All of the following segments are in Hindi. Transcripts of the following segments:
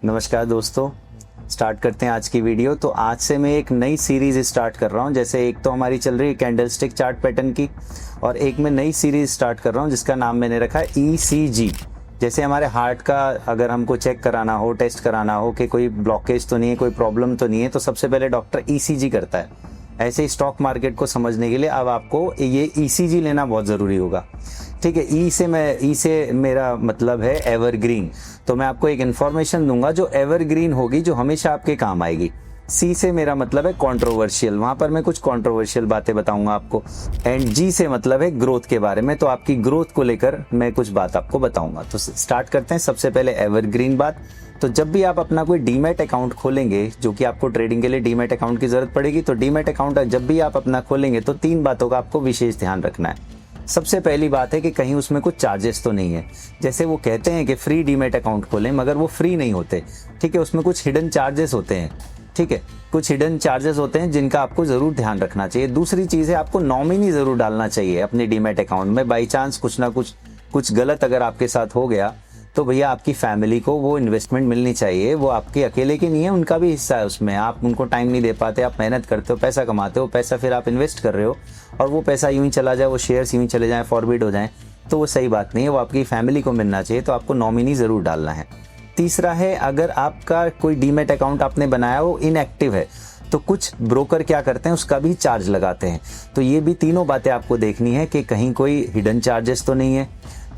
नमस्कार दोस्तों, स्टार्ट करते हैं आज की वीडियो। तो आज से मैं एक नई सीरीज स्टार्ट कर रहा हूं। जैसे एक तो हमारी चल रही है कैंडलस्टिक चार्ट पैटर्न की, और एक मैं नई सीरीज स्टार्ट कर रहा हूं जिसका नाम मैंने रखा है ECG। जैसे हमारे हार्ट का अगर हमको चेक कराना हो, टेस्ट कराना हो कि कोई ब्लॉकेज तो नहीं है, कोई प्रॉब्लम तो नहीं है, तो सबसे पहले डॉक्टर ECG करता है। ऐसे ही स्टॉक मार्केट को समझने के लिए अब आपको ये ECG लेना बहुत ज़रूरी होगा। ठीक है, ई से मेरा मतलब है एवरग्रीन। तो मैं आपको एक इन्फॉर्मेशन दूंगा जो एवरग्रीन होगी, जो हमेशा आपके काम आएगी। सी से मेरा मतलब है कंट्रोवर्शियल, वहां पर मैं कुछ कंट्रोवर्शियल बातें बताऊंगा आपको। एंड जी से मतलब है ग्रोथ के बारे में, तो आपकी ग्रोथ को लेकर मैं कुछ बात आपको बताऊंगा। तो स्टार्ट करते हैं। सबसे पहले एवरग्रीन बात। तो जब भी आप अपना कोई डीमैट अकाउंट खोलेंगे, जो कि आपको ट्रेडिंग के लिए डीमैट अकाउंट की जरूरत पड़ेगी, तो डीमैट अकाउंट जब भी आप अपना खोलेंगे तो 3 बातों का आपको विशेष ध्यान रखना है। सबसे पहली बात है कि कहीं उसमें कुछ चार्जेस तो नहीं है। जैसे वो कहते हैं कि फ्री डीमैट अकाउंट खोलें, मगर वो फ्री नहीं होते। ठीक है, उसमें कुछ हिडन चार्जेस होते हैं। ठीक है, कुछ हिडन चार्जेस होते हैं जिनका आपको जरूर ध्यान रखना चाहिए। दूसरी चीज है, आपको नॉमिनी जरूर डालना चाहिए अपने डीमैट अकाउंट में। बाई चांस कुछ ना कुछ गलत अगर आपके साथ हो गया तो भैया आपकी फैमिली को वो इन्वेस्टमेंट मिलनी चाहिए। वो आपके अकेले की नहीं है, उनका भी हिस्सा है उसमें। आप उनको टाइम नहीं दे पाते, आप मेहनत करते हो, पैसा कमाते हो, पैसा फिर आप इन्वेस्ट कर रहे हो और वो पैसा यूं ही चला जाए, वो शेयर्स यूं ही चले जाएं, फॉरवर्ड हो जाएं, तो वो सही बात नहीं है। वो आपकी फैमिली को मिलना चाहिए, तो आपको नॉमिनी ज़रूर डालना है। तीसरा है, अगर आपका कोई डीमैट अकाउंट आपने बनाया वो इनएक्टिव है, तो कुछ ब्रोकर क्या करते हैं, उसका भी चार्ज लगाते हैं। तो ये भी तीनों बातें आपको देखनी है कि कहीं कोई हिडन चार्जेस तो नहीं है।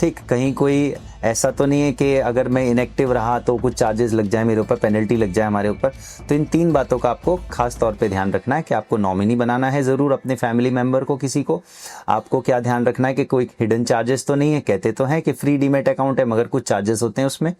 ठीक, कहीं कोई ऐसा तो नहीं है कि अगर मैं इनएक्टिव रहा तो कुछ चार्जेस लग जाए मेरे ऊपर, पेनल्टी लग जाए हमारे ऊपर। तो इन 3 बातों का आपको खास तौर पे ध्यान रखना है कि आपको नॉमिनी बनाना है ज़रूर अपने फैमिली मेंबर को, किसी को। आपको क्या ध्यान रखना है कि कोई हिडन चार्जेस तो नहीं है। कहते तो हैं कि फ्री डीमैट अकाउंट है, मगर कुछ चार्जेस होते हैं उसमें।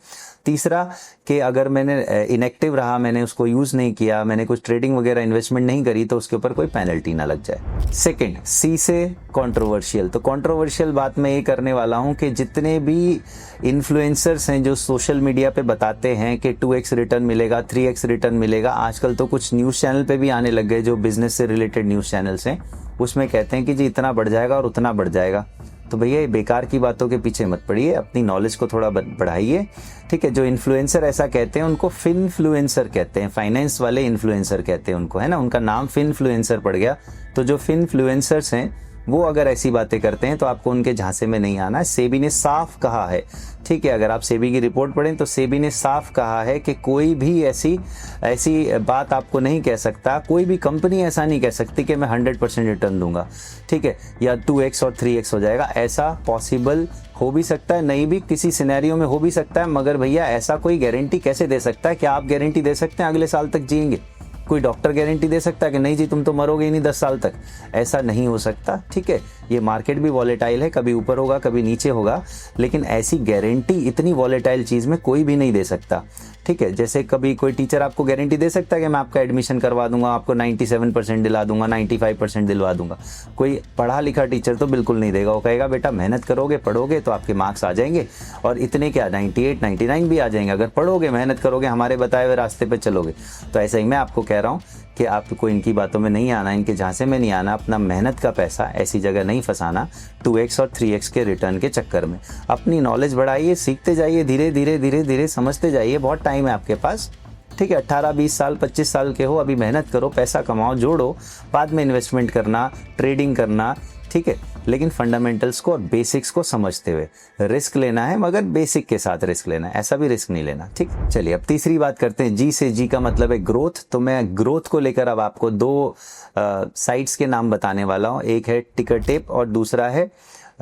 तीसरा कि अगर मैंने इनएक्टिव रहा, मैंने उसको यूज़ नहीं किया, मैंने कुछ ट्रेडिंग वगैरह इन्वेस्टमेंट नहीं करी, तो उसके ऊपर कोई पेनल्टी ना लग जाए। सेकंड, सी से कंट्रोवर्शियल। तो कंट्रोवर्शियल बात मैं ये करने वाला हूँ कि जितने भी इन्फ्लुएंसर्स हैं जो सोशल मीडिया पे बताते हैं कि 2x रिटर्न मिलेगा, 3x रिटर्न मिलेगा, आजकल तो कुछ न्यूज़ चैनल पे भी आने लग गए जो बिजनेस से रिलेटेड न्यूज़ चैनल्स हैं, उसमें कहते हैं कि जी इतना बढ़ जाएगा और उतना बढ़ जाएगा। तो भैया ये बेकार की बातों के पीछे मत पड़िए, अपनी नॉलेज को थोड़ा बढ़ाइए। ठीक है, जो इन्फ्लुएंसर ऐसा कहते हैं उनको फिनफ्लुएंसर कहते हैं, फाइनेंस वाले इन्फ्लुएंसर कहते हैं उनको, है ना, उनका नाम फिनफ्लुएंसर पड़ गया। तो जो फिनफ्लुएंसर्स हैं वो अगर ऐसी बातें करते हैं तो आपको उनके झांसे में नहीं आना है। सेबी ने साफ कहा है, ठीक है, अगर आप सेबी की रिपोर्ट पढ़ें तो सेबी ने साफ कहा है कि कोई भी ऐसी बात आपको नहीं कह सकता, कोई भी कंपनी ऐसा नहीं कह सकती कि मैं 100% रिटर्न दूंगा, ठीक है, या 2x और 3x हो जाएगा। ऐसा पॉसिबल हो भी सकता है, नहीं भी, किसी सिनेरियो में हो भी सकता है, मगर भैया ऐसा कोई गारंटी कैसे दे सकता है? क्या आप गारंटी दे सकते हैं अगले साल तक जिएंगे? कोई डॉक्टर गारंटी दे सकता है कि नहीं जी तुम तो मरोगे ही नहीं 10 साल तक? ऐसा नहीं हो सकता। ठीक है, ये मार्केट भी वॉलेटाइल है, कभी ऊपर होगा कभी नीचे होगा, लेकिन ऐसी गारंटी इतनी वॉलेटाइल चीज़ में कोई भी नहीं दे सकता। ठीक है, जैसे कभी कोई टीचर आपको गारंटी दे सकता है कि मैं आपका एडमिशन करवा दूंगा, आपको 97% दिला दूंगा, 95% दिलवा दूंगा। कोई पढ़ा लिखा टीचर तो बिल्कुल नहीं देगा। वो कहेगा बेटा मेहनत करोगे, पढ़ोगे तो आपके मार्क्स आ जाएंगे, और इतने क्या 98 99 भी आ जाएंगे अगर पढ़ोगे, मेहनत करोगे, हमारे बताए हुए रास्ते पर चलोगे। तो ऐसा ही मैं आपको कह रहा हूँ कि आपको इनकी बातों में नहीं आना, इनके झांसे में नहीं आना, अपना मेहनत का पैसा ऐसी जगह नहीं फंसाना 2x और 3x के रिटर्न के चक्कर में। अपनी नॉलेज बढ़ाइए, सीखते जाइए, धीरे धीरे धीरे धीरे समझते जाइए। बहुत टाइम है आपके पास। ठीक है, 18 20 साल 25 साल के हो, अभी मेहनत करो, पैसा कमाओ, जोड़ो, बाद में इन्वेस्टमेंट करना, ट्रेडिंग करना। ठीक है, लेकिन फंडामेंटल्स को और बेसिक्स को समझते हुए रिस्क लेना है, मगर बेसिक के साथ रिस्क लेना है, ऐसा भी रिस्क नहीं लेना। ठीक, चलिए अब तीसरी बात करते हैं। जी से, जी का मतलब है ग्रोथ। तो मैं ग्रोथ को लेकर अब आपको 2 साइट्स के नाम बताने वाला हूँ। एक है टिकरटेप और दूसरा है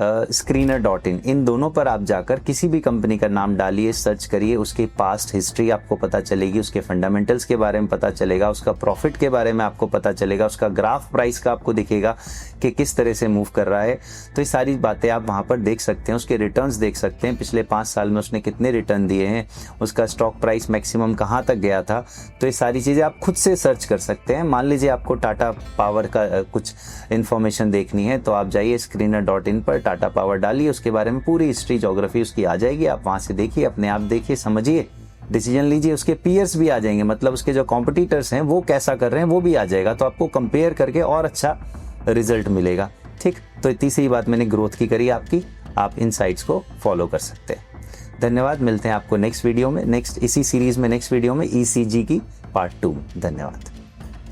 screener.in। इन दोनों पर आप जाकर किसी भी कंपनी का नाम डालिए, सर्च करिए, उसकी पास्ट हिस्ट्री आपको पता चलेगी, उसके फंडामेंटल्स के बारे में पता चलेगा, उसका प्रॉफिट के बारे में आपको पता चलेगा, उसका ग्राफ प्राइस का आपको दिखेगा कि किस तरह से मूव कर रहा है। तो ये सारी बातें आप वहाँ पर देख सकते हैं, उसके रिटर्न्स देख सकते हैं, पिछले 5 साल में उसने कितने रिटर्न दिए हैं, उसका स्टॉक प्राइस मैक्सिमम कहाँ तक गया था। तो ये सारी चीज़ें आप खुद से सर्च कर सकते हैं। मान लीजिए आपको टाटा पावर का कुछ इन्फॉर्मेशन देखनी है, तो आप जाइए screener.in पर, टाटा पावर डालिए, उसके बारे में पूरी हिस्ट्री जोग्राफी उसकी आ जाएगी। आप वहाँ से देखिए, अपने आप देखिए, समझिए, डिसीजन लीजिए। उसके पीयर्स भी आ जाएंगे, मतलब उसके जो कॉम्पिटिटर्स हैं वो कैसा कर रहे हैं वो भी आ जाएगा, तो आपको कंपेयर करके और अच्छा रिजल्ट मिलेगा। ठीक, तो तीसरी बात मैंने ग्रोथ की करी आपकी, आप इन साइट्स को फॉलो कर सकते हैं। धन्यवाद। मिलते हैं आपको नेक्स्ट वीडियो में, नेक्स्ट इसी सीरीज में नेक्स्ट वीडियो में ECG की पार्ट 2। धन्यवाद।